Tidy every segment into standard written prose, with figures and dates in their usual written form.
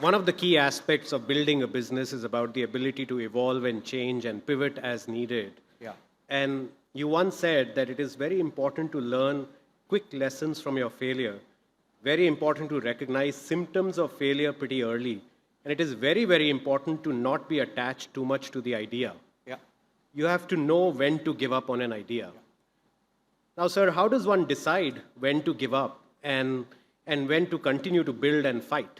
one of the key aspects of building a business is about the ability to evolve and change and pivot as needed. Yeah. And you once said that it is very important to learn quick lessons from your failure, very important to recognize symptoms of failure pretty early, and it is very, very important to not be attached too much to the idea. Yeah. You have to know when to give up on an idea. Now, sir, how does one decide when to give up and when to continue to build and fight?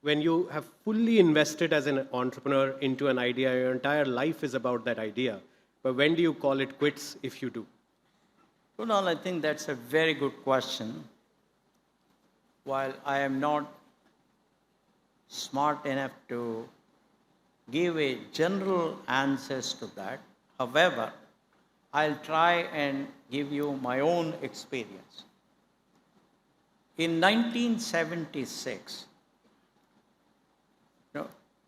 When you have fully invested as an entrepreneur into an idea, your entire life is about that idea. But when do you call it quits if you do? Kunal, I think that's a very good question. While I am not smart enough to give a general answers to that, however, I'll try and give you my own experience. In 1976,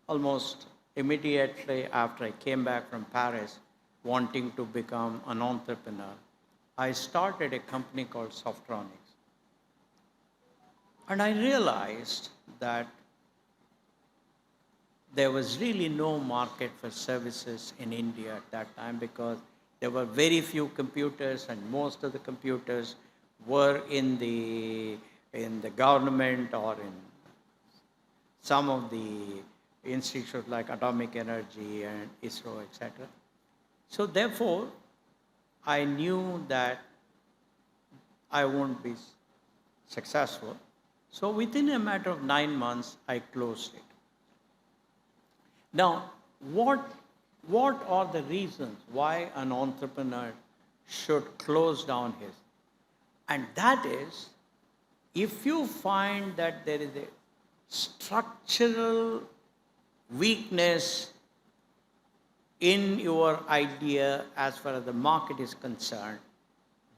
almost immediately after I came back from Paris, wanting to become an entrepreneur, I started a company called Softronics. And I realized that there was really no market for services in India at that time because there were very few computers and most of the computers were in the government or in some of the institutes like atomic energy and ISRO, etc. So therefore, I knew that I won't be successful. So within a matter of 9 months, I closed it. Now, what are the reasons why an entrepreneur should close down his? And that is, if you find that there is a structural weakness in your idea as far as the market is concerned,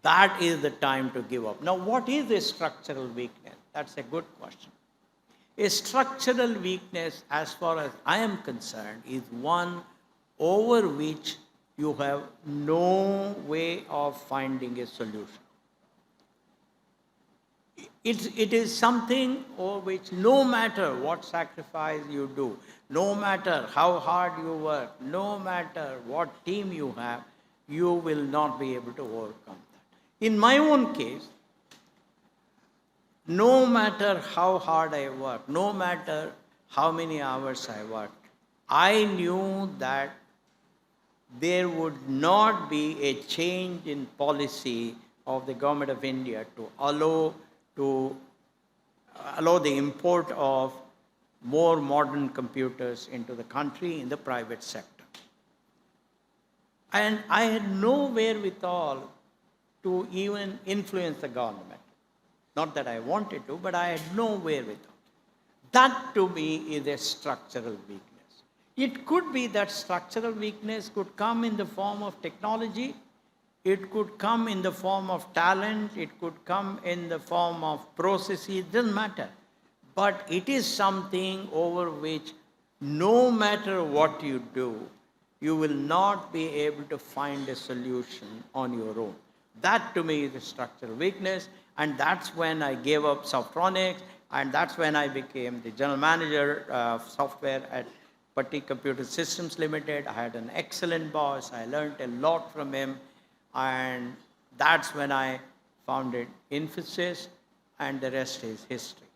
that is the time to give up. Now, what is a structural weakness? That's a good question. A structural weakness, as far as I am concerned, is one over which you have no way of finding a solution. It is something over which no matter what sacrifice you do, no matter how hard you work, no matter what team you have, you will not be able to overcome that. In my own case, no matter how hard I work, no matter how many hours I worked, I knew that there would not be a change in policy of the government of India to allow the import of more modern computers into the country in the private sector. And I had no wherewithal to even influence the government. Not that I wanted to, but I had no wherewithal. That to me is a structural weakness. It could be that structural weakness could come in the form of technology, it could come in the form of talent, it could come in the form of processes, it doesn't matter. But it is something over which no matter what you do, you will not be able to find a solution on your own. That to me is a structural weakness, and that's when I gave up Softronics, and that's when I became the general manager of software at Patti Computer Systems Limited. I had an excellent boss. I learned a lot from him, and that's when I founded Infosys, and the rest is history.